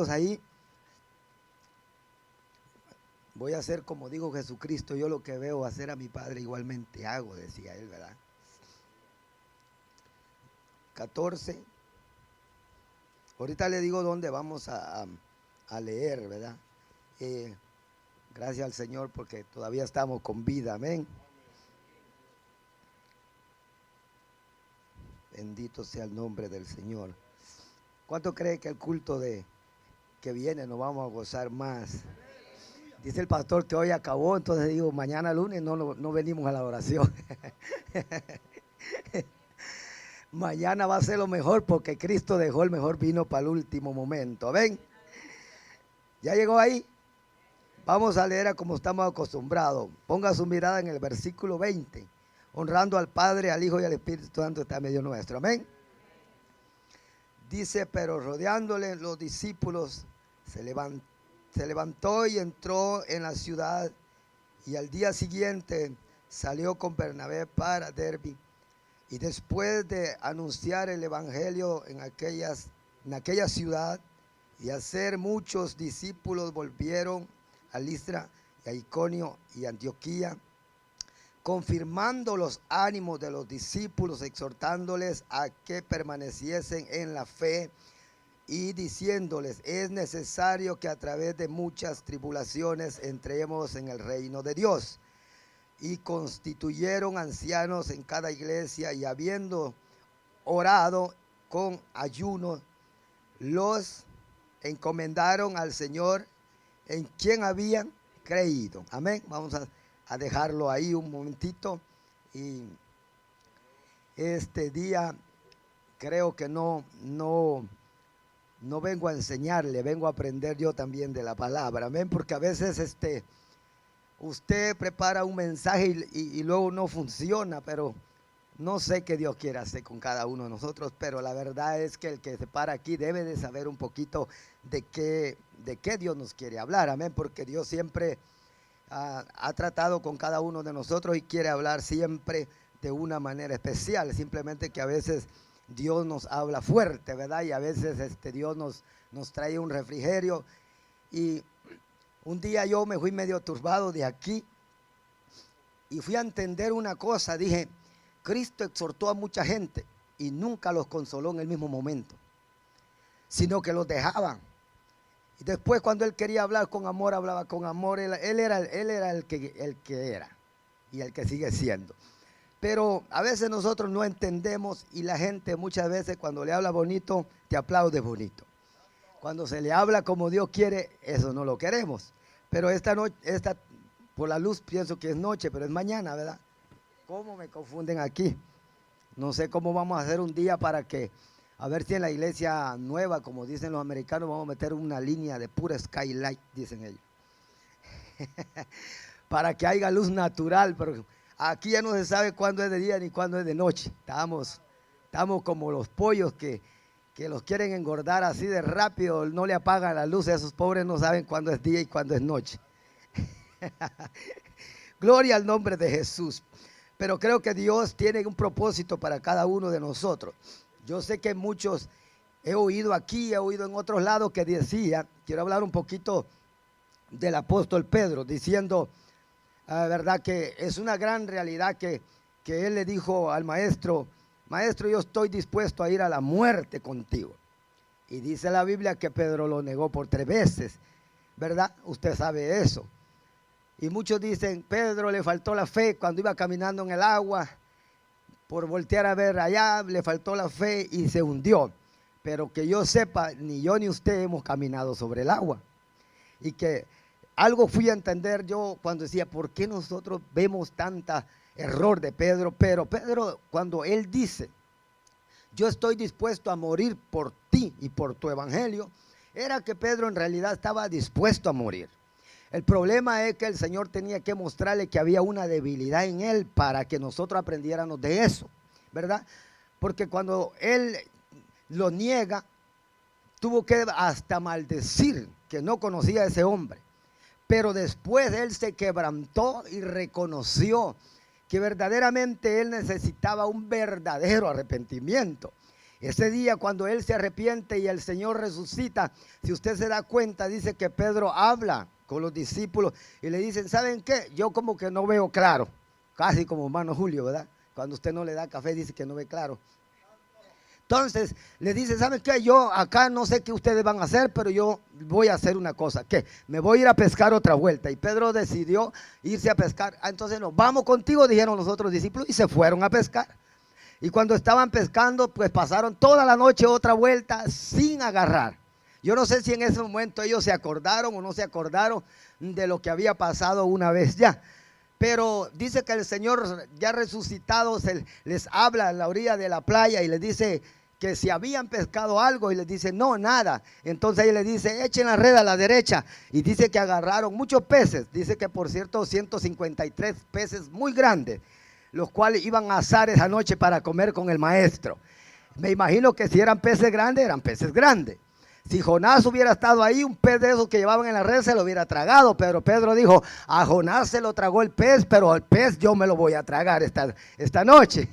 Ahí voy a hacer como dijo Jesucristo, yo lo que veo hacer a mi Padre igualmente hago, decía él, ¿verdad? 14. Ahorita le digo dónde vamos a leer, ¿verdad? Gracias al Señor porque todavía estamos con vida, amén. Bendito sea el nombre del Señor. ¿Cuánto cree que el culto que viene nos vamos a gozar más? Dice el pastor que hoy acabó, entonces digo, mañana lunes no venimos a la oración. Mañana va a ser lo mejor porque Cristo dejó el mejor vino para el último momento. ¿Ven? ¿Ya llegó ahí? Vamos a leer como estamos acostumbrados. Ponga su mirada en el versículo 20. Honrando al Padre, al Hijo y al Espíritu Santo está en medio nuestro. Amén. Dice, pero rodeándole los discípulos, se levantó y entró en la ciudad, y al día siguiente salió con Bernabé para Derbe. Y después de anunciar el evangelio en aquella ciudad y hacer muchos discípulos, volvieron a Listra y a Iconio y Antioquía, confirmando los ánimos de los discípulos, exhortándoles a que permaneciesen en la fe y diciéndoles, es necesario que a través de muchas tribulaciones entremos en el reino de Dios. Y constituyeron ancianos en cada iglesia, y habiendo orado con ayuno, los encomendaron al Señor en quien habían creído. Amén. Vamos a dejarlo ahí un momentito. Y este día creo que no vengo a enseñarle, vengo a aprender yo también de la palabra. Amén. Porque a veces usted prepara un mensaje y luego no funciona, pero no sé qué Dios quiere hacer con cada uno de nosotros, pero la verdad es que el que se para aquí debe de saber un poquito de qué Dios nos quiere hablar, amén, porque Dios siempre ha tratado con cada uno de nosotros y quiere hablar siempre de una manera especial, simplemente que a veces Dios nos habla fuerte, ¿verdad? Y a veces Dios nos trae un refrigerio. Y un día yo me fui medio turbado de aquí y fui a entender una cosa. Dije, Cristo exhortó a mucha gente y nunca los consoló en el mismo momento, sino que los dejaba. Y después cuando Él quería hablar con amor, hablaba con amor. Él era el que era y el que sigue siendo. Pero a veces nosotros no entendemos y la gente muchas veces cuando le habla bonito, te aplaude bonito. Cuando se le habla como Dios quiere, eso no lo queremos. Pero esta noche, por la luz pienso que es noche, pero es mañana, ¿verdad? ¿Cómo me confunden aquí? No sé cómo vamos a hacer un día para que, a ver si en la iglesia nueva, como dicen los americanos, vamos a meter una línea de pura skylight, dicen ellos. Para que haya luz natural, pero aquí ya no se sabe cuándo es de día ni cuándo es de noche. Estamos como los pollos que los quieren engordar así de rápido, no le apagan la luz, esos pobres no saben cuándo es día y cuándo es noche. Gloria al nombre de Jesús. Pero creo que Dios tiene un propósito para cada uno de nosotros. Yo sé que muchos, he oído aquí, he oído en otros lados que decía, quiero hablar un poquito del apóstol Pedro, diciendo, verdad que es una gran realidad que él le dijo al maestro, maestro, yo estoy dispuesto a ir a la muerte contigo. Y dice la Biblia que Pedro lo negó por 3 veces, ¿verdad? Usted sabe eso. Y muchos dicen, Pedro le faltó la fe cuando iba caminando en el agua, por voltear a ver allá, le faltó la fe y se hundió. Pero que yo sepa, ni yo ni usted hemos caminado sobre el agua. Y que algo fui a entender yo cuando decía, ¿por qué nosotros vemos tanta error de Pedro? Pero Pedro, cuando él dice, yo estoy dispuesto a morir por ti y por tu evangelio, era que Pedro en realidad estaba dispuesto a morir. El problema es que el Señor tenía que mostrarle que había una debilidad en él para que nosotros aprendiéramos de eso, ¿verdad? Porque cuando él lo niega, tuvo que hasta maldecir que no conocía a ese hombre. Pero después él se quebrantó y reconoció que verdaderamente él necesitaba un verdadero arrepentimiento. Ese día cuando él se arrepiente y el Señor resucita, si usted se da cuenta, dice que Pedro habla con los discípulos y le dicen, ¿saben qué? Yo como que no veo claro, casi como hermano Julio, ¿verdad? Cuando usted no le da café dice que no ve claro. Entonces le dice, ¿saben qué? Yo acá no sé qué ustedes van a hacer, pero yo voy a hacer una cosa, ¿qué? Me voy a ir a pescar otra vuelta. Y Pedro decidió irse a pescar. Entonces nos vamos contigo, dijeron los otros discípulos, y se fueron a pescar. Y cuando estaban pescando, pues pasaron toda la noche otra vuelta sin agarrar. Yo no sé si en ese momento ellos se acordaron o no se acordaron de lo que había pasado una vez ya. Pero dice que el Señor ya resucitado les habla a la orilla de la playa y les dice que si habían pescado algo y les dice no, nada. Entonces ahí les dice echen la red a la derecha y dice que agarraron muchos peces. Dice que por cierto 153 peces muy grandes, los cuales iban a asar esa noche para comer con el maestro. Me imagino que si eran peces grandes, eran peces grandes. Si Jonás hubiera estado ahí, un pez de esos que llevaban en la red se lo hubiera tragado. Pero Pedro dijo, a Jonás se lo tragó el pez, pero al pez yo me lo voy a tragar esta noche.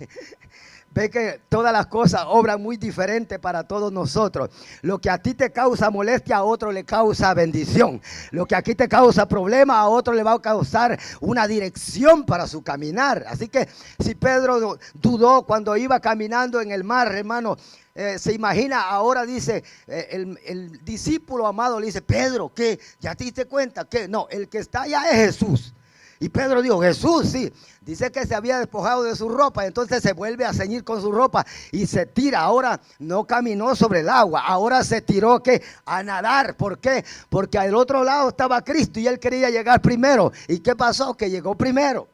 Ve que todas las cosas obran muy diferente para todos nosotros. Lo que a ti te causa molestia, a otro le causa bendición. Lo que aquí te causa problema, a otro le va a causar una dirección para su caminar. Así que si Pedro dudó cuando iba caminando en el mar, hermano, se imagina, ahora dice, el discípulo amado le dice, Pedro, ¿qué? ¿Ya te diste cuenta? ¿Qué? No, el que está allá es Jesús. Y Pedro dijo, Jesús, sí. Dice que se había despojado de su ropa, entonces se vuelve a ceñir con su ropa y se tira. Ahora no caminó sobre el agua, ahora se tiró ¿qué? A nadar. ¿Por qué? Porque al otro lado estaba Cristo y él quería llegar primero. ¿Y qué pasó? Que llegó primero.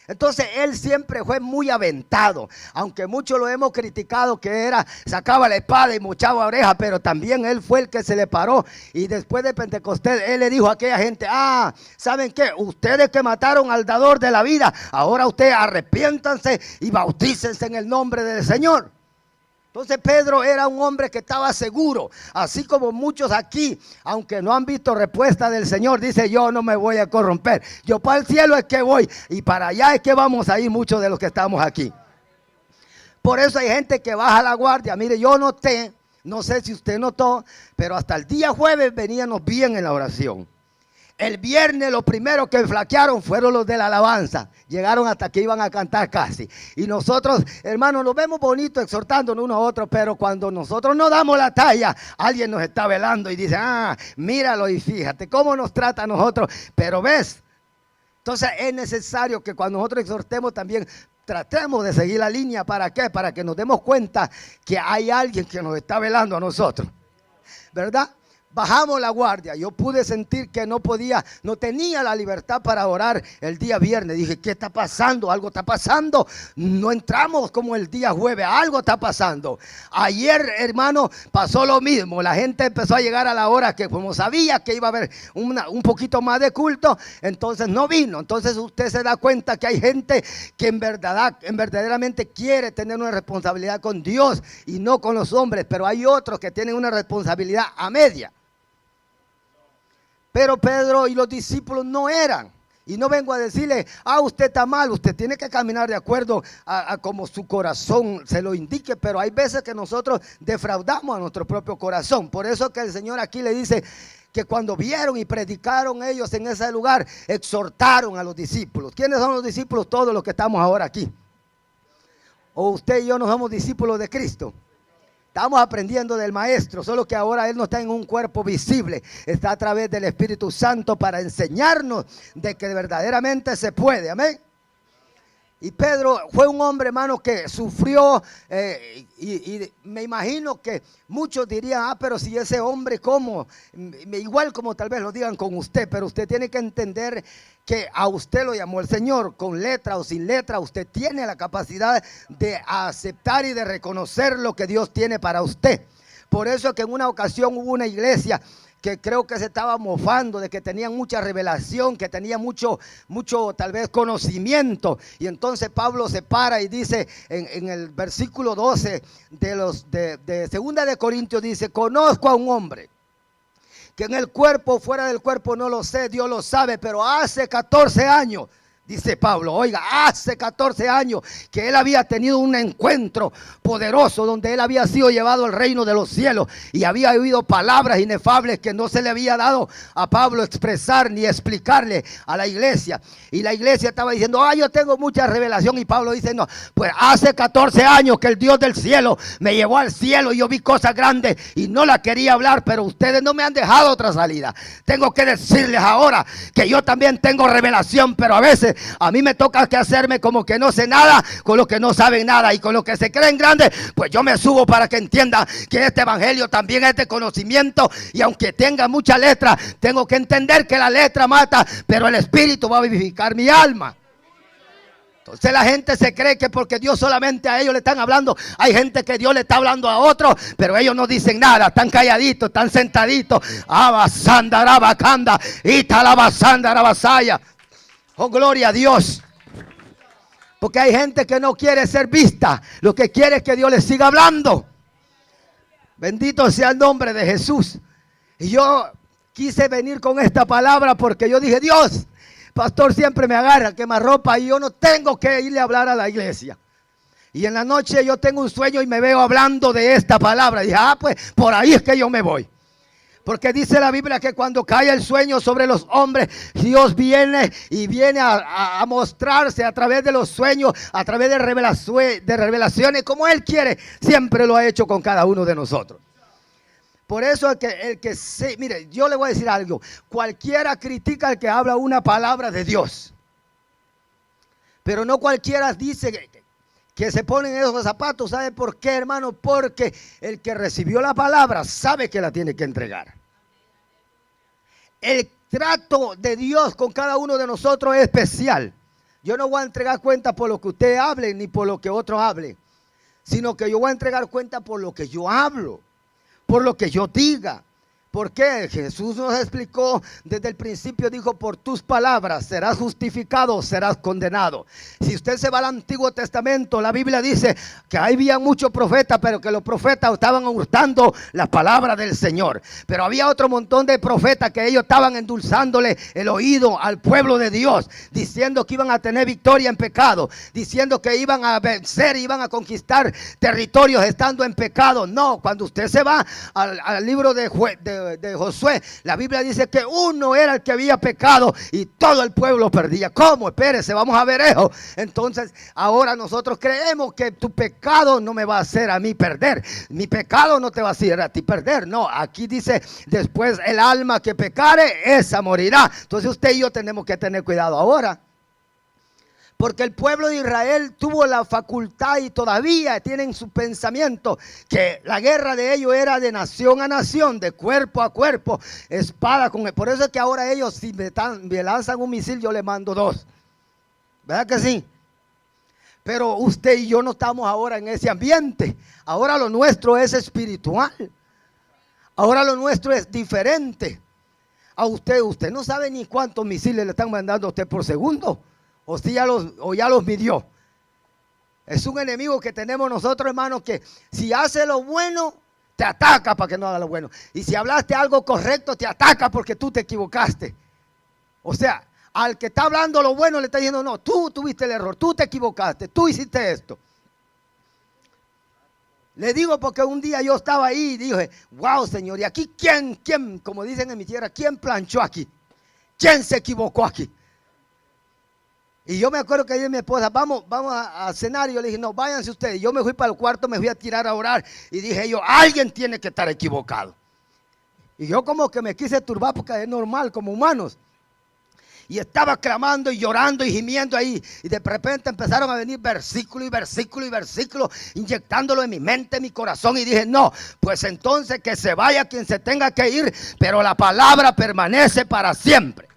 Entonces él siempre fue muy aventado, aunque muchos lo hemos criticado que sacaba la espada y mochaba oreja, pero también él fue el que se le paró y después de Pentecostés él le dijo a aquella gente, ¿saben qué? Ustedes que mataron al dador de la vida, ahora ustedes arrepiéntanse y bautícense en el nombre del Señor. Entonces Pedro era un hombre que estaba seguro, así como muchos aquí, aunque no han visto respuesta del Señor, dice yo no me voy a corromper, yo para el cielo es que voy y para allá es que vamos a ir muchos de los que estamos aquí. Por eso hay gente que baja la guardia. Mire, yo noté, no sé si usted notó, pero hasta el día jueves veníamos bien en la oración. El viernes los primeros que flaquearon fueron los de la alabanza. Llegaron hasta que iban a cantar casi. Y nosotros, hermanos, nos vemos bonitos exhortándonos unos a otros, pero cuando nosotros no damos la talla, alguien nos está velando y dice, míralo y fíjate cómo nos trata a nosotros. Pero ves, entonces es necesario que cuando nosotros exhortemos también tratemos de seguir la línea. ¿Para qué? Para que nos demos cuenta que hay alguien que nos está velando a nosotros, ¿verdad? Bajamos la guardia. Yo pude sentir que no tenía la libertad para orar el día viernes. Dije, ¿qué está pasando? Algo está pasando. No entramos como el día jueves. Algo está pasando. Ayer, hermano, pasó lo mismo. La gente empezó a llegar a la hora que como sabía que iba a haber un poquito más de culto, entonces no vino. Entonces usted se da cuenta que hay gente que verdaderamente quiere tener una responsabilidad con Dios y no con los hombres. Pero hay otros que tienen una responsabilidad a media. Pero Pedro y los discípulos no eran. Y no vengo a decirle, usted está mal, usted tiene que caminar de acuerdo a como su corazón se lo indique. Pero hay veces que nosotros defraudamos a nuestro propio corazón. Por eso que el Señor aquí le dice que cuando vieron y predicaron ellos en ese lugar, exhortaron a los discípulos. ¿Quiénes son los discípulos? Todos los que estamos ahora aquí. ¿O usted y yo no somos discípulos de Cristo? Estamos aprendiendo del Maestro, solo que ahora Él no está en un cuerpo visible, está a través del Espíritu Santo para enseñarnos de que verdaderamente se puede, amén. Y Pedro fue un hombre, hermano, que sufrió y me imagino que muchos dirían, pero si ese hombre, ¿cómo? Igual como tal vez lo digan con usted, pero usted tiene que entender que a usted lo llamó el Señor, con letra o sin letra, usted tiene la capacidad de aceptar y de reconocer lo que Dios tiene para usted. Por eso que en una ocasión hubo una iglesia que creo que se estaba mofando de que tenían mucha revelación, que tenía mucho tal vez conocimiento. Y entonces Pablo se para y dice en el versículo 12 de Segunda de Corintios, dice, conozco a un hombre que en el cuerpo, fuera del cuerpo no lo sé, Dios lo sabe, pero hace 14 años Dice Pablo, oiga, hace 14 años que él había tenido un encuentro poderoso donde él había sido llevado al reino de los cielos y había oído palabras inefables que no se le había dado a Pablo expresar ni explicarle a la iglesia. Y la iglesia estaba diciendo, yo tengo mucha revelación, y Pablo dice, no, pues hace 14 años que el Dios del cielo me llevó al cielo y yo vi cosas grandes y no la quería hablar, pero ustedes no me han dejado otra salida. Tengo que decirles ahora que yo también tengo revelación, pero a veces a mí me toca que hacerme como que no sé nada con los que no saben nada, y con los que se creen grandes, pues yo me subo para que entiendan que este evangelio también es de conocimiento, y aunque tenga mucha letra, tengo que entender que la letra mata, pero el espíritu va a vivificar mi alma. Entonces la gente se cree que porque Dios solamente a ellos le están hablando. Hay gente que Dios le está hablando a otros, pero ellos no dicen nada, están calladitos, están sentaditos. Abasanda, arabacanda, italabasanda, arabasaya. Oh, gloria a Dios. Porque hay gente que no quiere ser vista, lo que quiere es que Dios les siga hablando. Bendito sea el nombre de Jesús. Y yo quise venir con esta palabra porque yo dije, Dios, pastor siempre me agarra, quema ropa, y yo no tengo que irle a hablar a la iglesia. Y en la noche yo tengo un sueño y me veo hablando de esta palabra. Y dije, pues por ahí es que yo me voy. Porque dice la Biblia que cuando cae el sueño sobre los hombres, Dios viene y viene a mostrarse a través de los sueños, a través de revelaciones, como Él quiere. Siempre lo ha hecho con cada uno de nosotros. Por eso mire, yo le voy a decir algo. Cualquiera critica al que habla una palabra de Dios. Pero no cualquiera dice que se ponen esos zapatos. ¿Sabe por qué, hermano? Porque el que recibió la palabra sabe que la tiene que entregar. El trato de Dios con cada uno de nosotros es especial. Yo no voy a entregar cuenta por lo que usted hable ni por lo que otro hable, sino que yo voy a entregar cuenta por lo que yo hablo, por lo que yo diga. ¿Por qué? Jesús nos explicó desde el principio, dijo, por tus palabras serás justificado, serás condenado. Si usted se va al Antiguo Testamento, la Biblia dice que había muchos profetas, pero que los profetas estaban hurtando la palabra del Señor. Pero había otro montón de profetas que ellos estaban endulzándole el oído al pueblo de Dios, diciendo que iban a tener victoria en pecado, diciendo que iban a vencer, iban a conquistar territorios estando en pecado. No, cuando usted se va al libro de Josué, la Biblia dice que uno era el que había pecado y todo el pueblo perdía. ¿Cómo? Espérese, vamos a ver eso. Entonces ahora nosotros creemos que tu pecado no me va a hacer a mí perder, mi pecado no te va a hacer a ti perder. No, aquí dice, después el alma que pecare, esa morirá. Entonces usted y yo tenemos que tener cuidado ahora, porque el pueblo de Israel tuvo la facultad y todavía tienen su pensamiento que la guerra de ellos era de nación a nación, de cuerpo a cuerpo, espada con él. Por eso es que ahora ellos, si me lanzan un misil, yo le mando dos. ¿Verdad que sí? Pero usted y yo no estamos ahora en ese ambiente. Ahora lo nuestro es espiritual. Ahora lo nuestro es diferente. A usted no sabe ni cuántos misiles le están mandando a usted por segundo. O ya los midió. Es un enemigo que tenemos nosotros, hermanos, que si hace lo bueno, te ataca para que no haga lo bueno. Y si hablaste algo correcto, te ataca porque tú te equivocaste. O sea, al que está hablando lo bueno le está diciendo, no, tú tuviste el error, tú te equivocaste, tú hiciste esto. Le digo porque un día yo estaba ahí y dije, wow, Señor, ¿y aquí quién, como dicen en mi tierra, quién planchó aquí? ¿Quién se equivocó aquí? Y yo me acuerdo que dije a mi esposa, vamos a cenar, y yo le dije, no, váyanse ustedes. Yo me fui para el cuarto, me fui a tirar a orar, y dije yo, alguien tiene que estar equivocado. Y yo como que me quise turbar porque es normal como humanos. Y estaba clamando y llorando y gimiendo ahí, y de repente empezaron a venir versículo y versículo y versículo, inyectándolo en mi mente, en mi corazón, y dije, no, pues entonces que se vaya quien se tenga que ir, pero la palabra permanece para siempre.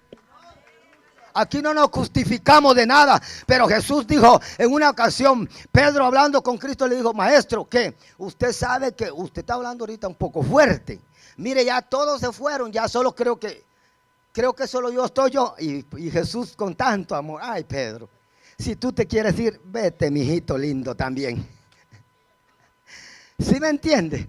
Aquí no nos justificamos de nada, pero Jesús dijo en una ocasión, Pedro hablando con Cristo le dijo, maestro, ¿qué? Usted sabe que usted está hablando ahorita un poco fuerte. Mire, ya todos se fueron, ya solo creo que solo yo estoy y Jesús con tanto amor. Ay, Pedro, si tú te quieres ir, vete, mijito lindo también. ¿Sí me entiende?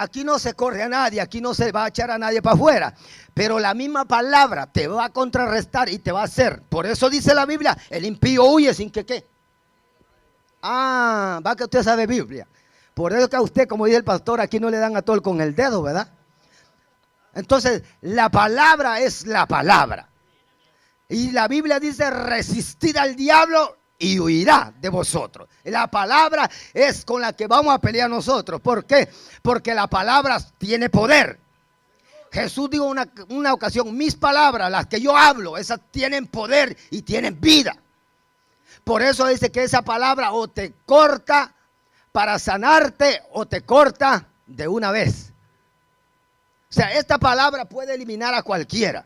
aquí no se corre a nadie, aquí no se va a echar a nadie para afuera. Pero la misma palabra te va a contrarrestar y te va a hacer. Por eso dice la Biblia, el impío huye sin que ¿qué? Va que usted sabe Biblia. Por eso que a usted, como dice el pastor, aquí no le dan a todo con el dedo, ¿verdad? Entonces, la palabra es la palabra. Y la Biblia dice, resistid al diablo y huirá de vosotros. La palabra es con la que vamos a pelear nosotros. ¿Por qué? Porque la palabra tiene poder. Jesús dijo una ocasión, mis palabras, las que yo hablo, esas tienen poder y tienen vida. Por eso dice que esa palabra o te corta para sanarte o te corta de una vez. O sea, esta palabra puede eliminar a cualquiera.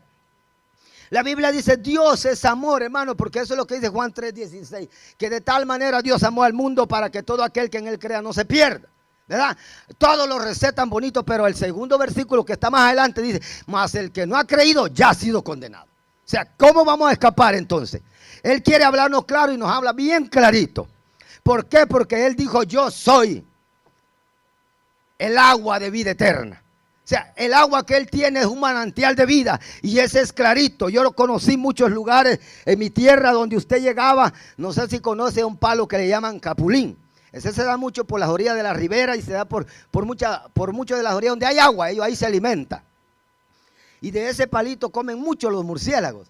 La Biblia dice, Dios es amor, hermano, porque eso es lo que dice Juan 3:16, que de tal manera Dios amó al mundo para que todo aquel que en él crea no se pierda, ¿verdad? Todos lo recetan bonito, pero el segundo versículo que está más adelante dice, mas el que no ha creído ya ha sido condenado. O sea, ¿cómo vamos a escapar entonces? Él quiere hablarnos claro y nos habla bien clarito. ¿Por qué? Porque Él dijo, yo soy el agua de vida eterna. O sea, el agua que Él tiene es un manantial de vida y ese es clarito. Yo lo conocí en muchos lugares en mi tierra donde usted llegaba. No sé si conoce un palo que le llaman capulín. Ese se da mucho por las orillas de la ribera y se da por muchas de las orillas donde hay agua. Ellos ahí se alimentan. Y de ese palito comen mucho los murciélagos.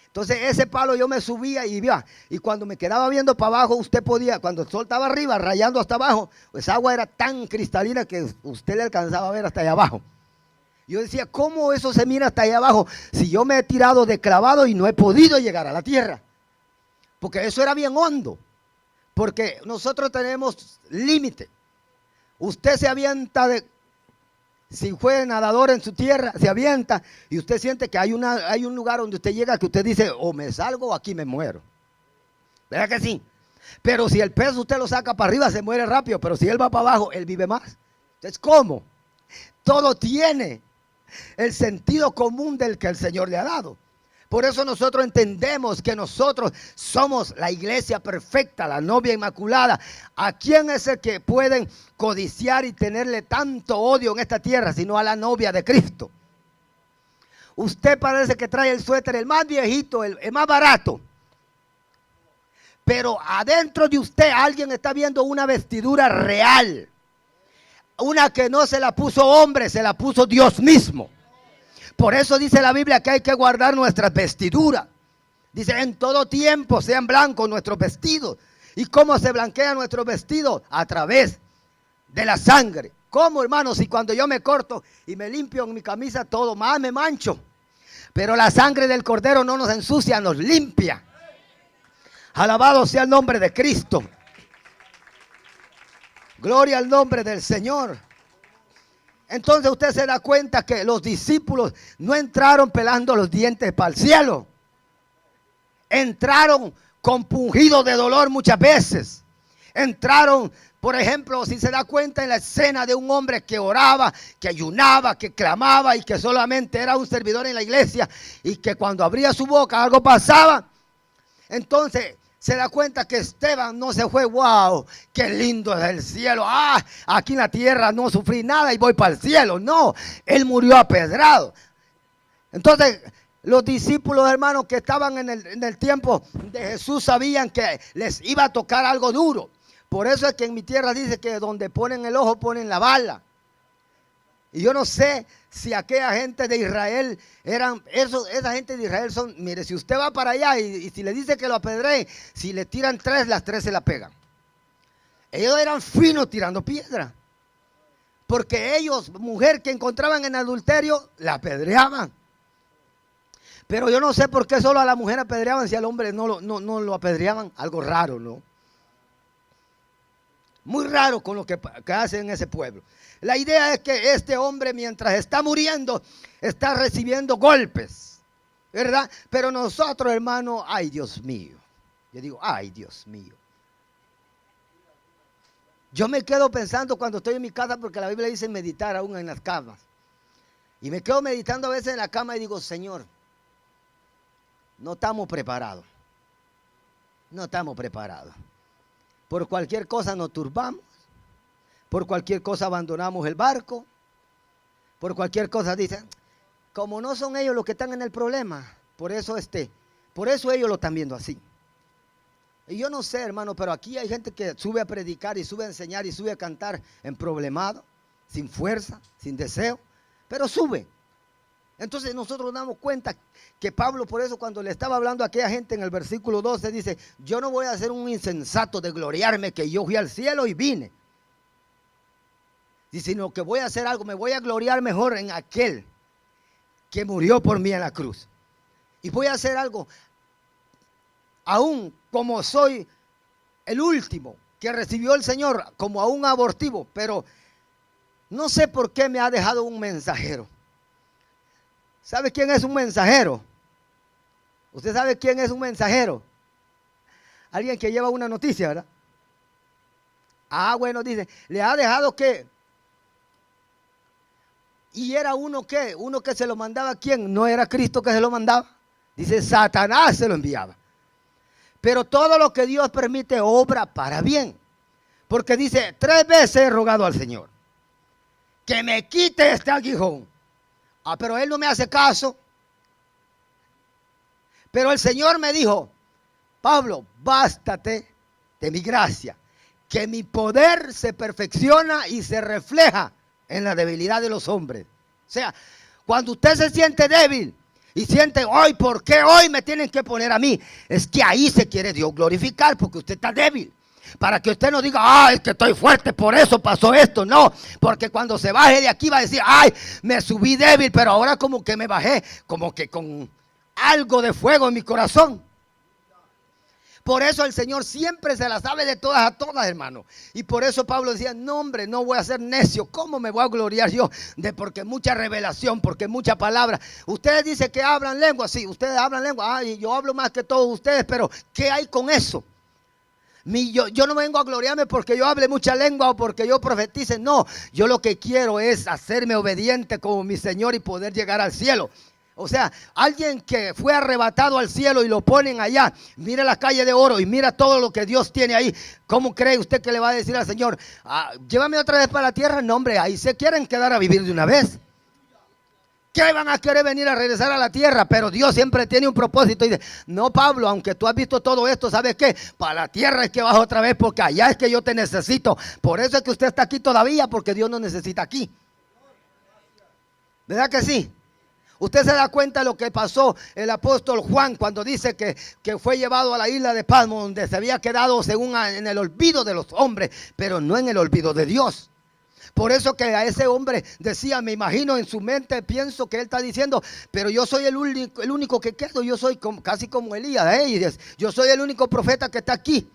Entonces ese palo yo me subía y cuando me quedaba viendo para abajo, usted podía, cuando el sol estaba arriba, rayando hasta abajo, esa agua era tan cristalina que usted le alcanzaba a ver hasta allá abajo. Yo decía, ¿cómo eso se mira hasta allá abajo? Si yo me he tirado de clavado y no he podido llegar a la tierra. Porque eso era bien hondo. Porque nosotros tenemos límite. Usted se avienta si fue nadador en su tierra, se avienta y usted siente que hay un lugar donde usted llega que usted dice, o me salgo o aquí me muero. ¿Verdad que sí? Pero si el pez usted lo saca para arriba, se muere rápido. Pero si él va para abajo, él vive más. Entonces, ¿cómo? Todo tiene el sentido común del que el Señor le ha dado. Por eso nosotros entendemos que nosotros somos la iglesia perfecta, la novia inmaculada. ¿A quién es el que pueden codiciar y tenerle tanto odio en esta tierra, sino a la novia de Cristo? Usted parece que trae el suéter, el más viejito, el más barato. Pero adentro de usted alguien está viendo una vestidura real. Una que no se la puso hombre, se la puso Dios mismo. Por eso dice la Biblia que hay que guardar nuestras vestiduras. Dice, en todo tiempo sean blancos nuestros vestidos. ¿Y cómo se blanquea nuestros vestidos? A través de la sangre. ¿Cómo, hermanos? Si cuando yo me corto y me limpio en mi camisa todo, más me mancho. Pero la sangre del Cordero no nos ensucia, nos limpia. Alabado sea el nombre de Cristo. Gloria al nombre del Señor. Entonces usted se da cuenta que los discípulos no entraron pelando los dientes para el cielo. Entraron compungidos de dolor muchas veces. Entraron, por ejemplo, si se da cuenta en la escena de un hombre que oraba, que ayunaba, que clamaba y que solamente era un servidor en la iglesia y que cuando abría su boca algo pasaba. Entonces se da cuenta que Esteban no se fue, wow, qué lindo es el cielo. Aquí en la tierra no sufrí nada y voy para el cielo. No, él murió apedrado. Entonces, los discípulos, hermanos, que estaban en el tiempo de Jesús sabían que les iba a tocar algo duro. Por eso es que en mi tierra dice que donde ponen el ojo ponen la bala. Y yo no sé si aquella gente de Israel esa gente de Israel son, mire, si usted va para allá y si le dice que lo apedree, si le tiran 3, las 3 se la pegan. Ellos eran finos tirando piedra. Porque ellos, mujer que encontraban en adulterio, la apedreaban. Pero yo no sé por qué solo a la mujer apedreaban si al hombre no lo apedreaban. Algo raro, ¿no? Muy raro con lo que hacen en ese pueblo. La idea es que este hombre mientras está muriendo, está recibiendo golpes, ¿verdad? Pero nosotros, hermano, ay Dios mío. Yo digo, ay Dios mío. Yo me quedo pensando cuando estoy en mi casa, porque la Biblia dice meditar aún en las camas. Y me quedo meditando a veces en la cama y digo, Señor, no estamos preparados. No estamos preparados. Por cualquier cosa nos turbamos. Por cualquier cosa abandonamos el barco. por cualquier cosa dicen, como no son ellos los que están en el problema, por eso ellos lo están viendo así. Y yo no sé, hermano, pero aquí hay gente que sube a predicar y sube a enseñar y sube a cantar en problemado, sin fuerza, sin deseo, pero sube. Entonces nosotros nos damos cuenta que Pablo, por eso cuando le estaba hablando a aquella gente en el versículo 12, dice, yo no voy a ser un insensato de gloriarme que yo fui al cielo y vine. Dice, sino que voy a hacer algo, me voy a gloriar mejor en aquel que murió por mí en la cruz. Y voy a hacer algo, aún como soy el último que recibió el Señor como a un abortivo, pero no sé por qué me ha dejado un mensajero. ¿Sabe quién es un mensajero? ¿Usted sabe quién es un mensajero? Alguien que lleva una noticia, ¿verdad? Ah, bueno, dice, le ha dejado que... ¿Y era uno que? ¿Uno que se lo mandaba a quién? ¿No era Cristo que se lo mandaba? Dice, Satanás se lo enviaba. Pero todo lo que Dios permite obra para bien. Porque dice, 3 veces he rogado al Señor que me quite este aguijón. Ah, pero él no me hace caso. Pero el Señor me dijo, Pablo, bástate de mi gracia, que mi poder se perfecciona y se refleja en la debilidad de los hombres. O sea, cuando usted se siente débil y siente, hoy, ¿por qué hoy me tienen que poner a mí? Es que ahí se quiere Dios glorificar porque usted está débil. Para que usted no diga, ay, es que estoy fuerte, por eso pasó esto. No, porque cuando se baje de aquí va a decir, ay, me subí débil, pero ahora como que me bajé, como que con algo de fuego en mi corazón. Por eso el Señor siempre se la sabe de todas a todas, hermano. Y por eso Pablo decía, no hombre, no voy a ser necio. ¿Cómo me voy a gloriar yo? Porque mucha revelación, porque mucha palabra. Ustedes dicen que hablan lengua, sí, ustedes hablan lengua. Ay, yo hablo más que todos ustedes, pero ¿qué hay con eso? Yo no vengo a gloriarme porque yo hable mucha lengua o porque yo profetice. No, yo lo que quiero es hacerme obediente como mi Señor y poder llegar al cielo. O sea, alguien que fue arrebatado al cielo y lo ponen allá, mira la calle de oro y mira todo lo que Dios tiene ahí. ¿Cómo cree usted que le va a decir al Señor, llévame otra vez para la tierra? No, hombre, ahí se quieren quedar a vivir de una vez. ¿Qué van a querer venir a regresar a la tierra? Pero Dios siempre tiene un propósito. Y dice, no, Pablo, aunque tú has visto todo esto, ¿sabes qué? Para la tierra es que vas otra vez porque allá es que yo te necesito. Por eso es que usted está aquí todavía, porque Dios no necesita aquí. ¿Verdad que sí? Usted se da cuenta de lo que pasó el apóstol Juan cuando dice que fue llevado a la isla de Patmos, donde se había quedado según en el olvido de los hombres, pero no en el olvido de Dios. Por eso que a ese hombre decía, me imagino en su mente, pienso que él está diciendo, pero yo soy el único que quedo, yo soy casi como Elías, yo soy el único profeta que está aquí.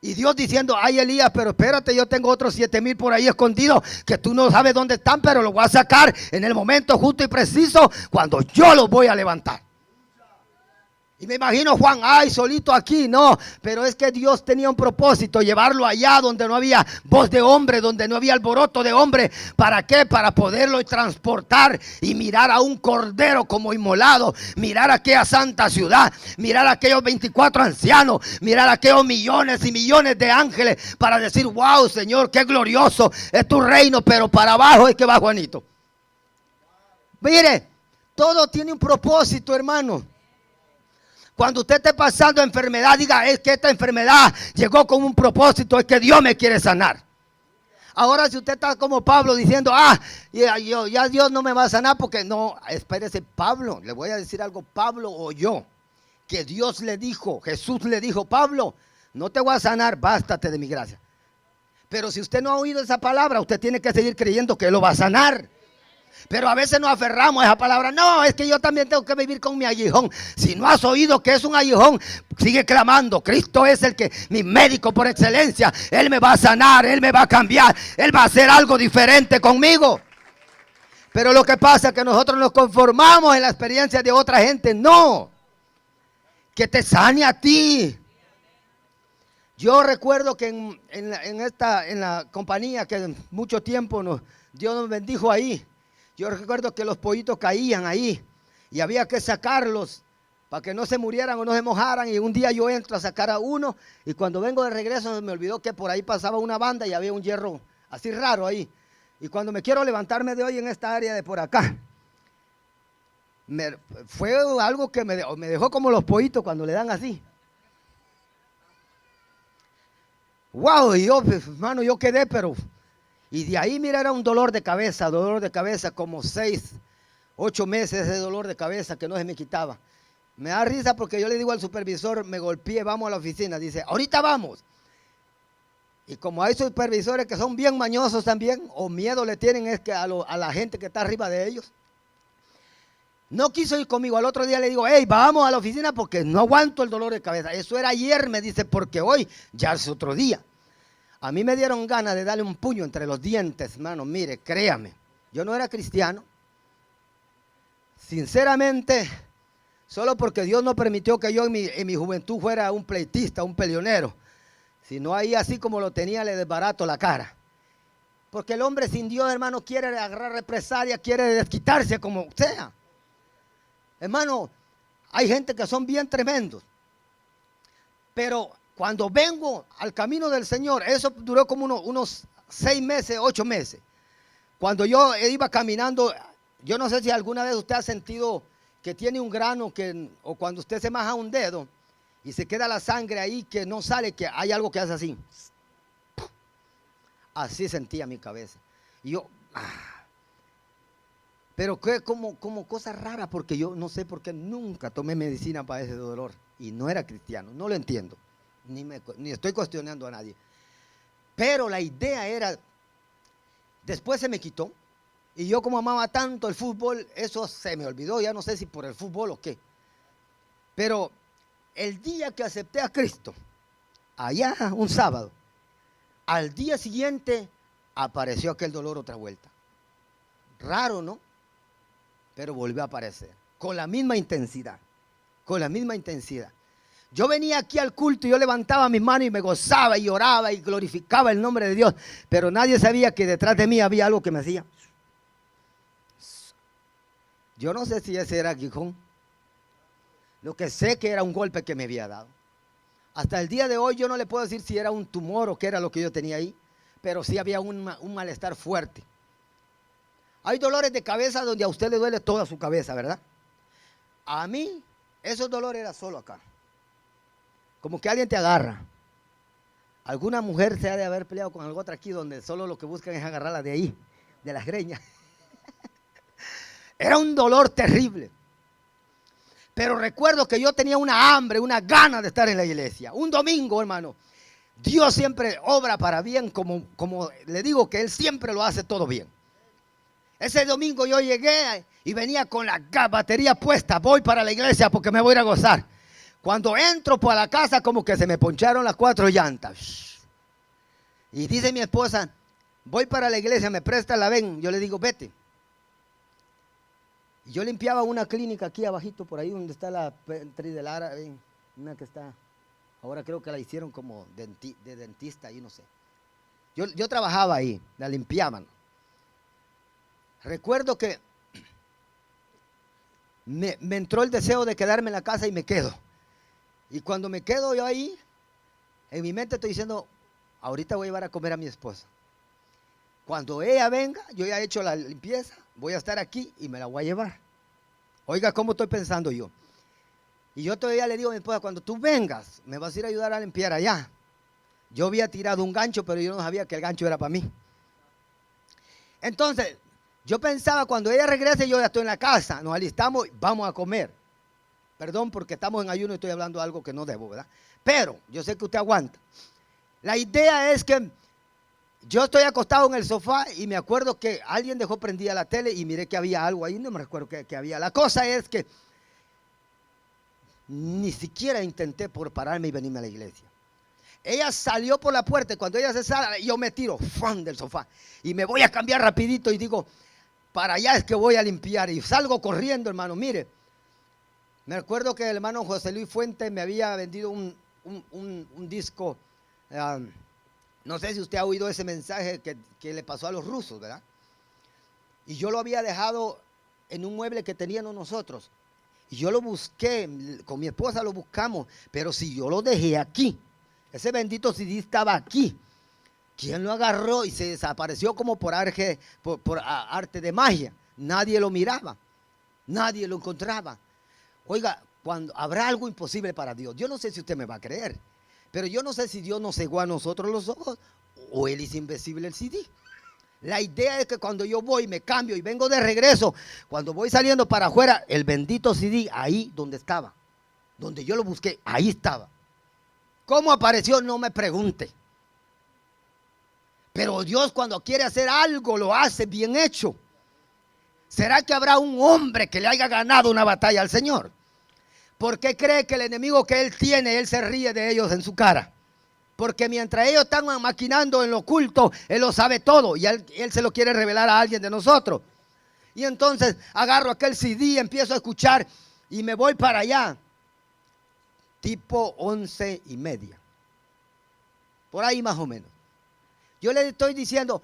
Y Dios diciendo, ay Elías, pero espérate, yo tengo otros 7,000 por ahí escondidos, que tú no sabes dónde están, pero los voy a sacar en el momento justo y preciso, cuando yo los voy a levantar. Y me imagino Juan, ay, solito aquí, no, pero es que Dios tenía un propósito, llevarlo allá donde no había voz de hombre, donde no había alboroto de hombre. ¿Para qué? Para poderlo transportar y mirar a un cordero como inmolado, mirar a aquella santa ciudad, mirar a aquellos 24 ancianos, mirar a aquellos millones y millones de ángeles, para decir, wow, Señor, qué glorioso es tu reino, pero para abajo es que va Juanito. Mire, todo tiene un propósito, hermano. Cuando usted esté pasando enfermedad, diga, es que esta enfermedad llegó con un propósito, es que Dios me quiere sanar. Ahora si usted está como Pablo diciendo, ya Dios no me va a sanar porque no, espérese, Pablo, le voy a decir algo, Pablo oyó que Dios le dijo, Jesús le dijo, Pablo, no te voy a sanar, bástate de mi gracia. Pero si usted no ha oído esa palabra, usted tiene que seguir creyendo que Él lo va a sanar. Pero a veces nos aferramos a esa palabra. No, es que yo también tengo que vivir con mi aguijón. Si no has oído que es un aguijón, sigue clamando. Cristo es mi médico por excelencia. Él me va a sanar, Él me va a cambiar, Él va a hacer algo diferente conmigo. Pero lo que pasa es que nosotros nos conformamos en la experiencia de otra gente. No, que te sane a ti. Yo recuerdo que en la compañía que mucho tiempo Dios nos bendijo ahí. Yo recuerdo que los pollitos caían ahí y había que sacarlos para que no se murieran o no se mojaran. Y un día yo entro a sacar a uno y cuando vengo de regreso me olvidó que por ahí pasaba una banda y había un hierro así raro ahí. Y cuando me quiero levantarme de hoy en esta área de por acá, fue algo que me dejó como los pollitos cuando le dan así. Wow, y yo, hermano, yo quedé, pero... Y de ahí, mira, era un dolor de cabeza, como 6, 8 meses de dolor de cabeza que no se me quitaba. Me da risa porque yo le digo al supervisor, me golpeé, vamos a la oficina. Dice, ahorita vamos. Y como hay supervisores que son bien mañosos también, o miedo le tienen es que a la gente que está arriba de ellos. No quiso ir conmigo. Al otro día le digo, hey, vamos a la oficina porque no aguanto el dolor de cabeza. Eso era ayer, me dice, porque hoy ya es otro día. A mí me dieron ganas de darle un puño entre los dientes, hermano. Mire, créame, yo no era cristiano. Sinceramente, solo porque Dios no permitió que yo en mi juventud fuera un pleitista, un peleonero. Si no, ahí así como lo tenía, le desbarato la cara. Porque el hombre sin Dios, hermano, quiere agarrar represalia, quiere desquitarse como sea. Hermano, hay gente que son bien tremendos. Pero cuando vengo al camino del Señor, eso duró como unos 6 meses, 8 meses. Cuando yo iba caminando, yo no sé si alguna vez usted ha sentido que tiene un grano, o cuando usted se maja un dedo y se queda la sangre ahí que no sale, que hay algo que hace así. Así sentía mi cabeza. Y yo, pero que como cosa rara, porque yo no sé por qué nunca tomé medicina para ese dolor. Y no era cristiano, no lo entiendo. Ni estoy cuestionando a nadie. Pero la idea era, después se me quitó. Y yo como amaba tanto el fútbol, eso se me olvidó. Ya no sé si por el fútbol o qué. Pero el día que acepté a Cristo, allá un sábado, al día siguiente apareció aquel dolor otra vuelta. Raro, ¿no? Pero volvió a aparecer, con la misma intensidad, con la misma intensidad. Yo venía aquí al culto y yo levantaba mis manos y me gozaba y oraba y glorificaba el nombre de Dios, pero nadie sabía que detrás de mí había algo que me hacía. Yo no sé si ese era aguijón. Lo que sé que era un golpe que me había dado. Hasta el día de hoy yo no le puedo decir si era un tumor o qué era lo que yo tenía ahí, pero sí había un malestar fuerte. Hay dolores de cabeza donde a usted le duele toda su cabeza, ¿verdad? A mí, esos dolores eran solo acá. Como que alguien te agarra. Alguna mujer se ha de haber peleado con algo otra aquí donde solo lo que buscan es agarrarla de ahí, de las greñas. Era un dolor terrible. Pero recuerdo que yo tenía una hambre, una gana de estar en la iglesia. Un domingo, hermano. Dios siempre obra para bien, como le digo que Él siempre lo hace todo bien. Ese domingo yo llegué y venía con la batería puesta. Voy para la iglesia porque me voy a ir a gozar. Cuando entro por la casa, como que se me poncharon las 4 llantas. Y dice mi esposa, voy para la iglesia, me presta la ven. Yo le digo, vete. Y yo limpiaba una clínica aquí abajito, por ahí donde está la Petri de Lara, una que está, ahora creo que la hicieron como de dentista, ahí no sé. Yo trabajaba ahí, la limpiaban. Recuerdo que me entró el deseo de quedarme en la casa y me quedo. Y cuando me quedo yo ahí, en mi mente estoy diciendo, ahorita voy a llevar a comer a mi esposa. Cuando ella venga, yo ya he hecho la limpieza, voy a estar aquí y me la voy a llevar. Oiga, ¿cómo estoy pensando yo? Y yo todavía le digo a mi esposa, cuando tú vengas, me vas a ir a ayudar a limpiar allá. Yo había tirado un gancho, pero yo no sabía que el gancho era para mí. Entonces, yo pensaba, cuando ella regrese, yo ya estoy en la casa, nos alistamos, vamos a comer. Perdón, porque estamos en ayuno y estoy hablando de algo que no debo, ¿verdad? Pero yo sé que usted aguanta. La idea es que yo estoy acostado en el sofá y me acuerdo que alguien dejó prendida la tele y miré que había algo ahí, no me recuerdo que había. La cosa es que ni siquiera intenté por pararme y venirme a la iglesia. Ella salió por la puerta y cuando ella se sale, yo me tiro ¡fum! Del sofá y me voy a cambiar rapidito y digo, para allá es que voy a limpiar y salgo corriendo, hermano. Mire, me acuerdo que el hermano José Luis Fuentes me había vendido un disco. No sé si usted ha oído ese mensaje que le pasó a los rusos, ¿verdad? Y yo lo había dejado en un mueble que teníamos nosotros. Y yo lo busqué, con mi esposa lo buscamos, pero si yo lo dejé aquí, ese bendito CD estaba aquí. ¿Quién lo agarró y se desapareció como por arte de magia? Nadie lo miraba, nadie lo encontraba. Oiga, cuando habrá algo imposible para Dios, yo no sé si usted me va a creer, pero yo no sé si Dios nos cegó a nosotros los ojos o Él hizo invisible el CD. La idea es que cuando yo voy, me cambio y vengo de regreso, cuando voy saliendo para afuera, el bendito CD ahí donde estaba, donde yo lo busqué, ahí estaba. ¿Cómo apareció? No me pregunte. Pero Dios, cuando quiere hacer algo, lo hace bien hecho. ¿Será que habrá un hombre que le haya ganado una batalla al Señor? ¿Por qué cree que el enemigo que él tiene, él se ríe de ellos en su cara? Porque mientras ellos están maquinando en lo oculto, él lo sabe todo y él se lo quiere revelar a alguien de nosotros. Y entonces agarro aquel CD, empiezo a escuchar y me voy para allá, tipo 11:30, por ahí más o menos. Yo le estoy diciendo,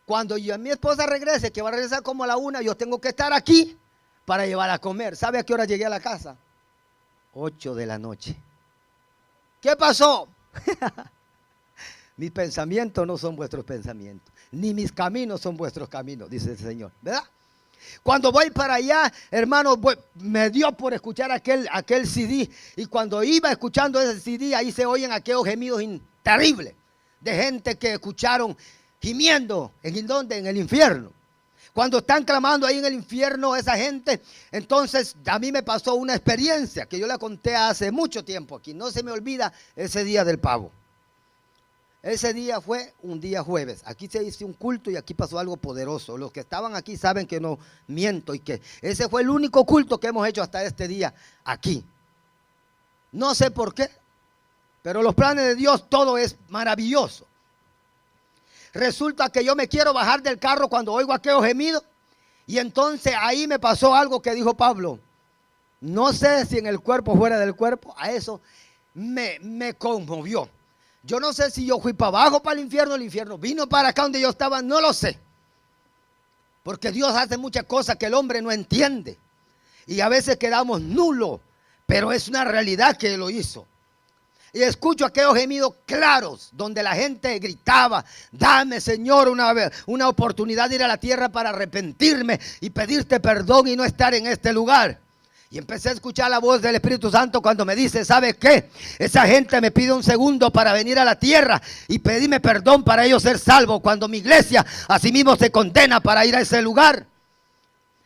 cuando mi esposa regrese, que va a regresar como a la 1, yo tengo que estar aquí para llevarla a comer. ¿Sabe a qué hora llegué a la casa? 8 de la noche. ¿Qué pasó? Mis pensamientos no son vuestros pensamientos, ni mis caminos son vuestros caminos, dice el Señor, ¿verdad? Cuando voy para allá, hermano, me dio por escuchar aquel CD, y cuando iba escuchando ese CD, ahí se oyen aquellos gemidos terribles de gente que escucharon gimiendo, ¿en dónde? En el infierno. Cuando están clamando ahí en el infierno esa gente, entonces a mí me pasó una experiencia que yo la conté hace mucho tiempo aquí. No se me olvida ese día del pavo. Ese día fue un día jueves. Aquí se hizo un culto y aquí pasó algo poderoso. Los que estaban aquí saben que no miento y que ese fue el único culto que hemos hecho hasta este día aquí. No sé por qué, pero los planes de Dios, todo es maravilloso. Resulta que yo me quiero bajar del carro cuando oigo aquellos gemidos. Y entonces ahí me pasó algo que dijo Pablo. No sé si en el cuerpo o fuera del cuerpo. A eso me conmovió. Yo no sé si yo fui para abajo, para el infierno vino para acá donde yo estaba, no lo sé. Porque Dios hace muchas cosas que el hombre no entiende. Y a veces quedamos nulos, pero es una realidad que Él lo hizo. Y escucho aquellos gemidos claros donde la gente gritaba: dame, Señor, una oportunidad de ir a la tierra para arrepentirme y pedirte perdón y no estar en este lugar. Y empecé a escuchar la voz del Espíritu Santo cuando me dice: ¿sabe qué? Esa gente me pide un segundo para venir a la tierra y pedirme perdón para ellos ser salvos, cuando mi iglesia asimismo se condena para ir a ese lugar.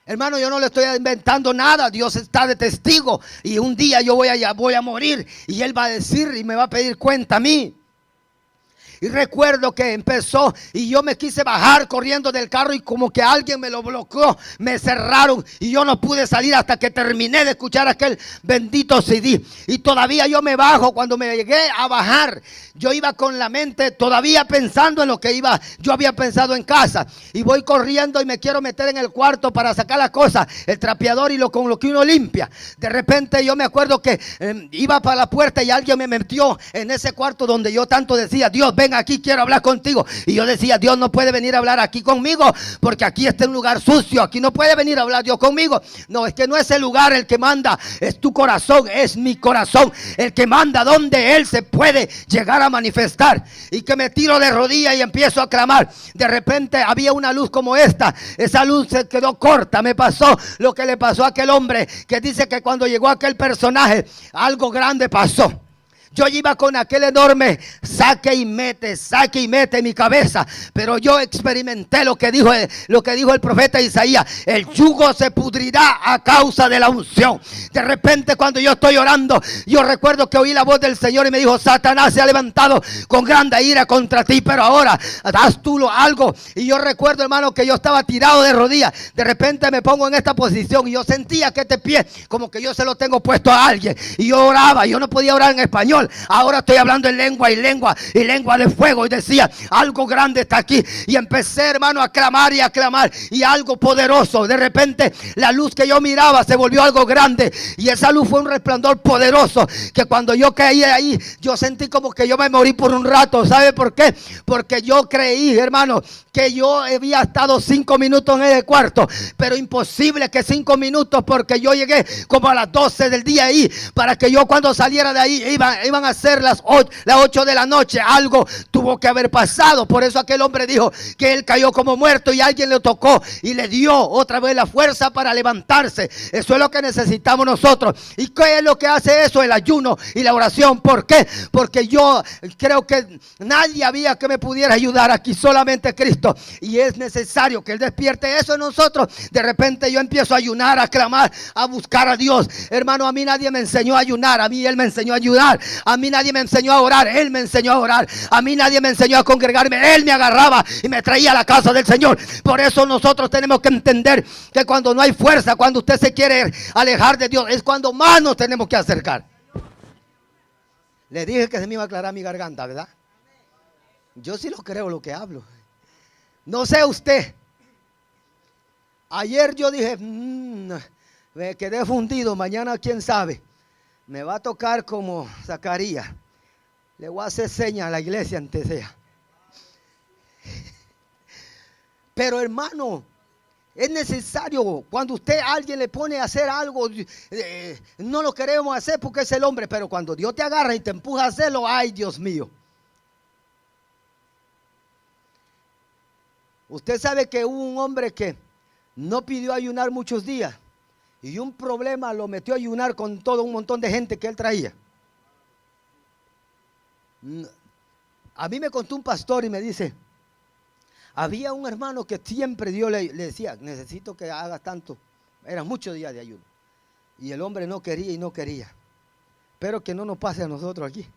Hermano, yo no le estoy inventando nada. Dios está de testigo. Y un día yo voy a morir y Él va a decir y me va a pedir cuenta a mí. Y recuerdo que empezó y yo me quise bajar corriendo del carro y como que alguien me lo bloqueó, me cerraron y yo no pude salir hasta que terminé de escuchar aquel bendito CD. Y todavía yo me bajo. Cuando me llegué a bajar, yo iba con la mente todavía pensando en lo que yo había pensado en casa. Y voy corriendo y me quiero meter en el cuarto para sacar las cosas, el trapeador y con lo que uno limpia. De repente yo me acuerdo que iba para la puerta y alguien me metió en ese cuarto donde yo tanto decía: Dios, ven aquí, quiero hablar contigo. Y yo decía: Dios no puede venir a hablar aquí conmigo, porque aquí está un lugar sucio, aquí no puede venir a hablar Dios conmigo. No, es que no es el lugar el que manda, es tu corazón, es mi corazón el que manda, donde Él se puede llegar a manifestar. Y que me tiro de rodillas y empiezo a clamar. De repente había una luz como esa luz se quedó corta. Me pasó lo que le pasó a aquel hombre que dice que cuando llegó aquel personaje, algo grande pasó. Yo iba con aquel enorme saque y mete en mi cabeza. Pero yo experimenté lo que dijo el profeta Isaías: el yugo se pudrirá a causa de la unción. De repente, cuando yo estoy orando, yo recuerdo que oí la voz del Señor y me dijo: Satanás se ha levantado con grande ira contra ti, pero ahora haz tú algo. Y yo recuerdo, hermano, que yo estaba tirado de rodillas. De repente me pongo en esta posición y yo sentía que este pie como que yo se lo tengo puesto a alguien. Y yo oraba, yo no podía orar en español. Ahora estoy hablando en lengua de fuego. Y decía: algo grande está aquí. Y empecé, hermano, a clamar y algo poderoso. De repente la luz que yo miraba se volvió algo grande. Y esa luz fue un resplandor poderoso, que cuando yo caí ahí, yo sentí como que yo me morí por un rato. ¿Sabe por qué? Porque yo creí, hermano, que yo había estado 5 minutos en el cuarto, pero imposible que 5 minutos, porque yo llegué como a las 12 del día ahí, para que yo cuando saliera de ahí iban a ser las 8 de la noche. Algo tuvo que haber pasado. Por eso aquel hombre dijo que él cayó como muerto y alguien le tocó y le dio otra vez la fuerza para levantarse. Eso es lo que necesitamos nosotros. ¿Y qué es lo que hace eso? El ayuno y la oración. ¿Por qué? Porque yo creo que nadie había que me pudiera ayudar aquí, solamente Cristo. Y es necesario que Él despierte eso en nosotros. De repente yo empiezo a ayunar, a clamar, a buscar a Dios. Hermano, a mí nadie me enseñó a ayunar, a mí Él me enseñó a ayudar. A mí nadie me enseñó a orar, Él me enseñó a orar. A mí nadie me enseñó a congregarme, Él me agarraba y me traía a la casa del Señor. Por eso nosotros tenemos que entender que cuando no hay fuerza, cuando usted se quiere alejar de Dios, es cuando más nos tenemos que acercar. Le dije que se me iba a aclarar mi garganta, ¿verdad? Yo sí lo creo lo que hablo. No sé usted. Ayer yo dije, me quedé fundido. Mañana quién sabe. Me va a tocar como Zacarías. Le voy a hacer señas a la iglesia antes sea. Pero hermano, es necesario, cuando alguien le pone a hacer algo, no lo queremos hacer porque es el hombre, pero cuando Dios te agarra y te empuja a hacerlo, ay Dios mío. Usted sabe que hubo un hombre que no pidió ayunar muchos días y un problema lo metió a ayunar con todo un montón de gente que él traía. A mí me contó un pastor y me dice, había un hermano que siempre Dios le decía, necesito que hagas tanto. Eran muchos días de ayuno. Y el hombre no quería y no quería. Pero que no nos pase a nosotros aquí.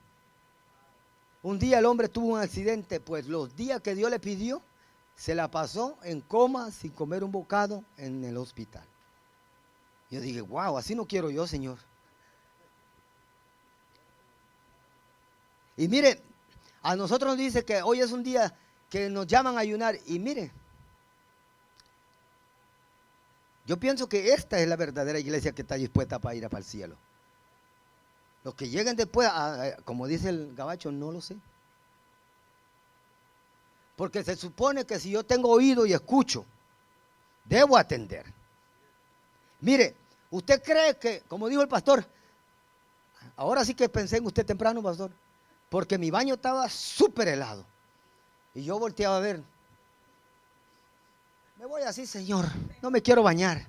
Un día el hombre tuvo un accidente, pues los días que Dios le pidió, se la pasó en coma, sin comer un bocado, en el hospital. Yo dije, wow, así no quiero yo, Señor. Y mire, a nosotros nos dice que hoy es un día que nos llaman a ayunar. Y mire, yo pienso que esta es la verdadera iglesia que está dispuesta para ir para el cielo. Los que lleguen después, como dice el gabacho, no lo sé. Porque se supone que si yo tengo oído y escucho, debo atender. Mire, usted cree que, como dijo el pastor, ahora sí que pensé en usted temprano, pastor, porque mi baño estaba súper helado. Y yo volteaba a ver. Me voy así, Señor, no me quiero bañar.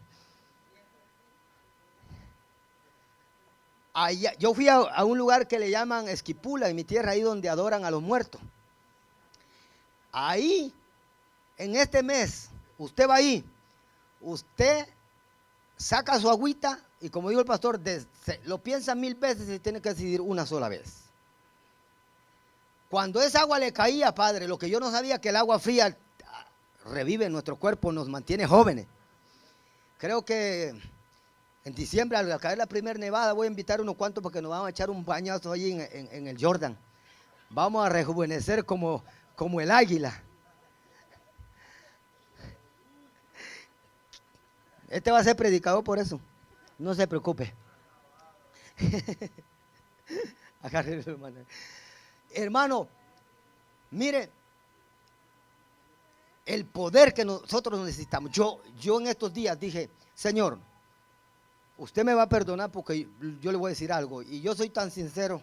Allá, yo fui a un lugar que le llaman Esquipula, en mi tierra, ahí donde adoran a los muertos. Ahí, en este mes, usted va ahí, usted saca su agüita y como dijo el pastor, lo piensa 1000 veces y tiene que decidir una sola vez. Cuando esa agua le caía, padre, lo que yo no sabía, que el agua fría revive nuestro cuerpo, nos mantiene jóvenes. Creo que en diciembre, al caer la primera nevada, voy a invitar unos cuantos porque nos vamos a echar un bañazo allí en el Jordan. Vamos a rejuvenecer como el águila. Este va a ser predicador por eso. No se preocupe. Agárrelo, hermano. Hermano, mire, el poder que nosotros necesitamos. Yo en estos días dije, Señor, usted me va a perdonar porque yo le voy a decir algo. Y yo soy tan sincero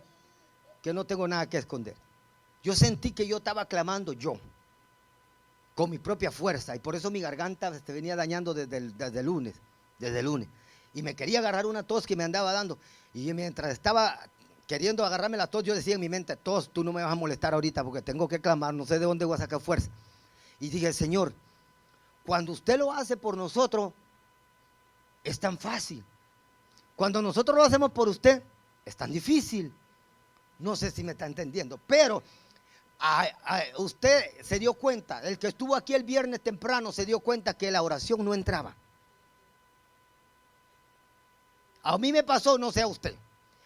que no tengo nada que esconder. Yo sentí que yo estaba clamando con mi propia fuerza, y por eso mi garganta se venía dañando desde el lunes. Y me quería agarrar una tos que me andaba dando. Y mientras estaba queriendo agarrarme la tos, yo decía en mi mente, tos, tú no me vas a molestar ahorita porque tengo que clamar, no sé de dónde voy a sacar fuerza. Y dije, Señor, cuando usted lo hace por nosotros, es tan fácil. Cuando nosotros lo hacemos por usted, es tan difícil. No sé si me está entendiendo, pero usted se dio cuenta, el que estuvo aquí el viernes temprano se dio cuenta que la oración no entraba. A mí me pasó, no sé a usted,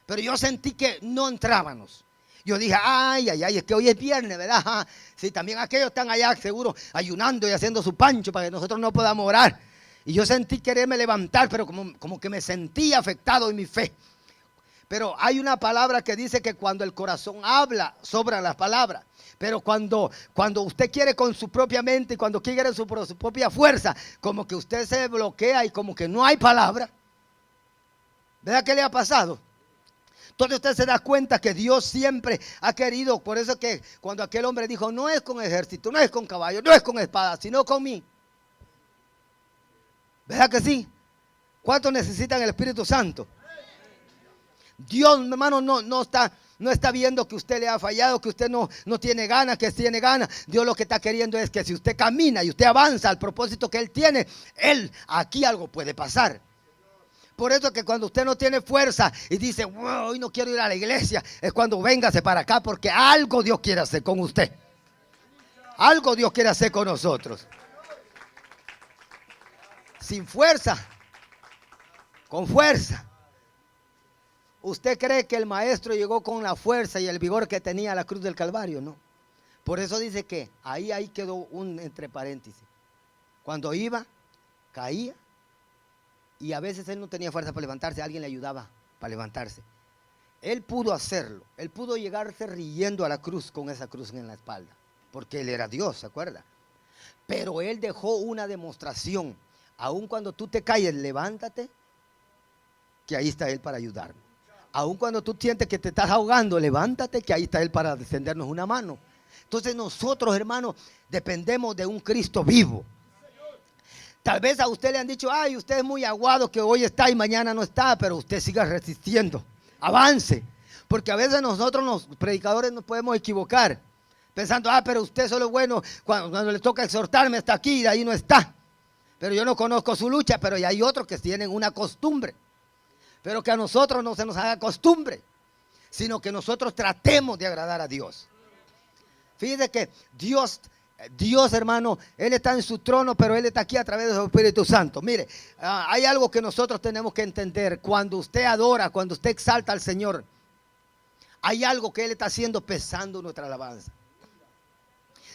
pero yo sentí que no entrábamos. Yo dije, ay, es que hoy es viernes, ¿verdad? Sí, también aquellos están allá seguro ayunando y haciendo su pancho para que nosotros no podamos orar. Y yo sentí quererme levantar, pero como que me sentí afectado en mi fe. Pero hay una palabra que dice que cuando el corazón habla, sobran las palabras. Pero cuando usted quiere con su propia mente y cuando quiere su propia fuerza, como que usted se bloquea y como que no hay palabra. ¿Verdad que le ha pasado? Entonces usted se da cuenta que Dios siempre ha querido. Por eso que cuando aquel hombre dijo, no es con ejército, no es con caballo, no es con espada, sino con mí. ¿Verdad que sí? ¿Cuántos necesitan el Espíritu Santo? Dios, hermano, no está viendo que usted le ha fallado, que usted no tiene ganas, que tiene ganas. Dios lo que está queriendo es que si usted camina y usted avanza al propósito que Él tiene, aquí algo puede pasar. Por eso que cuando usted no tiene fuerza y dice, wow, hoy no quiero ir a la iglesia, es cuando véngase para acá, porque algo Dios quiere hacer con usted. Algo Dios quiere hacer con nosotros. Sin fuerza, con fuerza. ¿Usted cree que el maestro llegó con la fuerza y el vigor que tenía a la cruz del Calvario? No. Por eso dice que ahí quedó un entre paréntesis. Cuando iba, caía y a veces él no tenía fuerza para levantarse, alguien le ayudaba para levantarse. Él pudo hacerlo, él pudo llegarse riendo a la cruz con esa cruz en la espalda, porque él era Dios, ¿se acuerda? Pero él dejó una demostración, aun cuando tú te calles, levántate, que ahí está él para ayudarnos. Aun cuando tú sientes que te estás ahogando, levántate, que ahí está Él para extendernos una mano. Entonces nosotros, hermanos, dependemos de un Cristo vivo. Tal vez a usted le han dicho, ay, usted es muy aguado, que hoy está y mañana no está, pero usted siga resistiendo, avance. Porque a veces nosotros los predicadores nos podemos equivocar, pensando, pero usted solo es bueno cuando le toca exhortarme hasta aquí y de ahí no está. Pero yo no conozco su lucha, pero ya hay otros que tienen una costumbre. Pero que a nosotros no se nos haga costumbre, sino que nosotros tratemos de agradar a Dios. Fíjese que Dios, hermano, Él está en su trono, pero Él está aquí a través de su Espíritu Santo. Mire, hay algo que nosotros tenemos que entender. Cuando usted adora, cuando usted exalta al Señor, hay algo que Él está haciendo pesando nuestra alabanza.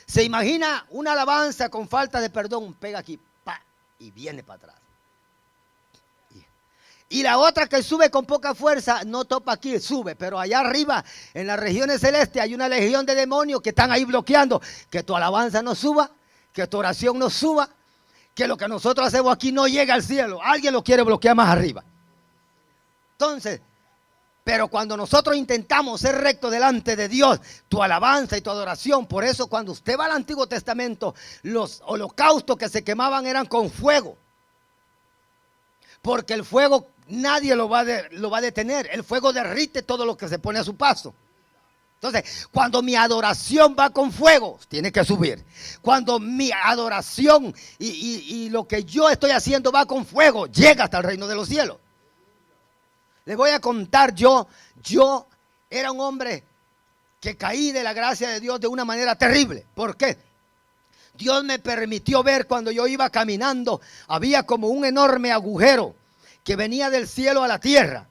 Se imagina una alabanza con falta de perdón, pega aquí, pa, y viene para atrás. Y la otra que sube con poca fuerza, no topa aquí, sube, pero allá arriba, en las regiones celestes, hay una legión de demonios que están ahí bloqueando, que tu alabanza no suba, que tu oración no suba, que lo que nosotros hacemos aquí no llega al cielo. Alguien lo quiere bloquear más arriba. Entonces, pero cuando nosotros intentamos ser rectos delante de Dios, tu alabanza y tu adoración, por eso cuando usted va al Antiguo Testamento, los holocaustos que se quemaban eran con fuego. Porque el fuego nadie lo va a detener. El fuego derrite todo lo que se pone a su paso. Entonces, cuando mi adoración va con fuego, tiene que subir. Cuando mi adoración y lo que yo estoy haciendo va con fuego, llega hasta el reino de los cielos. Les voy a contar, yo era un hombre que caí de la gracia de Dios de una manera terrible. ¿Por qué? Dios me permitió ver cuando yo iba caminando, había como un enorme agujero que venía del cielo a la tierra.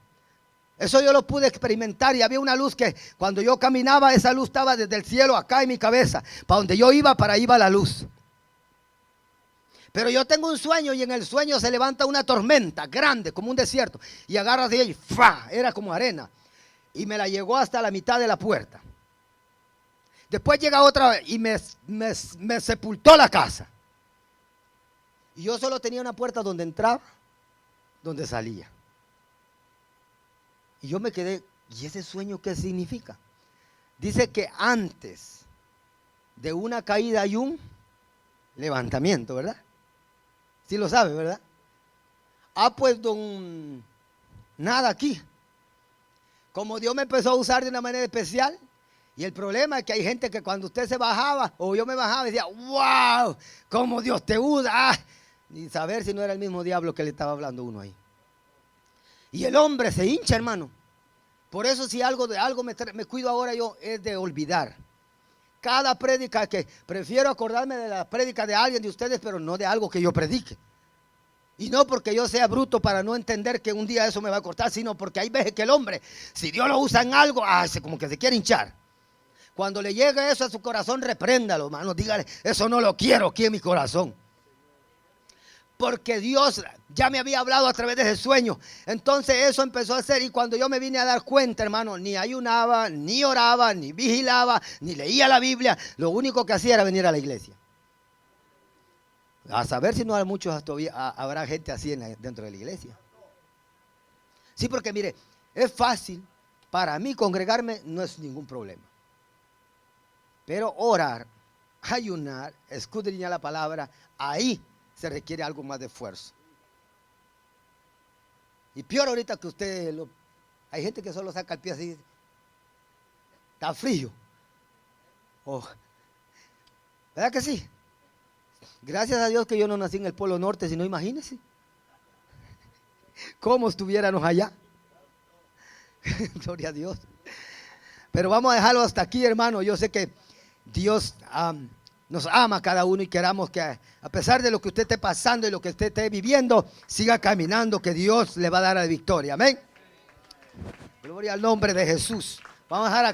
Eso yo lo pude experimentar y había una luz que cuando yo caminaba, esa luz estaba desde el cielo acá en mi cabeza. Para donde yo iba, para ahí iba la luz. Pero yo tengo un sueño y en el sueño se levanta una tormenta grande como un desierto y agarra de ella y ¡fa! Era como arena y me la llegó hasta la mitad de la puerta. Después llega otra y me sepultó la casa. Y yo solo tenía una puerta donde entraba, donde salía. Y yo me quedé, ¿y ese sueño qué significa? Dice que antes de una caída hay un levantamiento, ¿verdad? Sí lo sabe, ¿verdad? Pues nada aquí. Como Dios me empezó a usar de una manera especial. Y el problema es que hay gente que cuando usted se bajaba, o yo me bajaba, decía, wow, cómo Dios te usa. Ni saber si no era el mismo diablo que le estaba hablando uno ahí. Y el hombre se hincha, hermano. Por eso si algo me cuido ahora yo, es de olvidar. Cada prédica que prefiero acordarme de la prédica de alguien de ustedes, pero no de algo que yo predique. Y no porque yo sea bruto para no entender que un día eso me va a cortar, sino porque hay veces que el hombre, si Dios lo usa en algo, como que se quiere hinchar. Cuando le llegue eso a su corazón, repréndalo, hermano, dígale, eso no lo quiero aquí en mi corazón. porque Dios ya me había hablado a través de ese sueño. Entonces eso empezó a hacer, y cuando yo me vine a dar cuenta, hermano, ni ayunaba, ni oraba, ni vigilaba, ni leía la Biblia. Lo único que hacía era venir a la iglesia. A saber si no hay muchos, todavía habrá gente así dentro de la iglesia. Sí, porque mire, es fácil para mí congregarme, no es ningún problema. Pero orar, ayunar, escudriñar la palabra, ahí se requiere algo más de esfuerzo. Y peor ahorita que hay gente que solo saca el pie así, está frío. Oh, ¿verdad que sí? Gracias a Dios que yo no nací en el Polo Norte, si no, imagínense cómo estuviéramos allá. Gloria a Dios. Pero vamos a dejarlo hasta aquí, hermano. Yo sé que Dios nos ama a cada uno, y queramos que a pesar de lo que usted esté pasando y lo que usted esté viviendo, siga caminando, que Dios le va a dar la victoria. Amén. Gloria al nombre de Jesús. Vamos a dejar acá.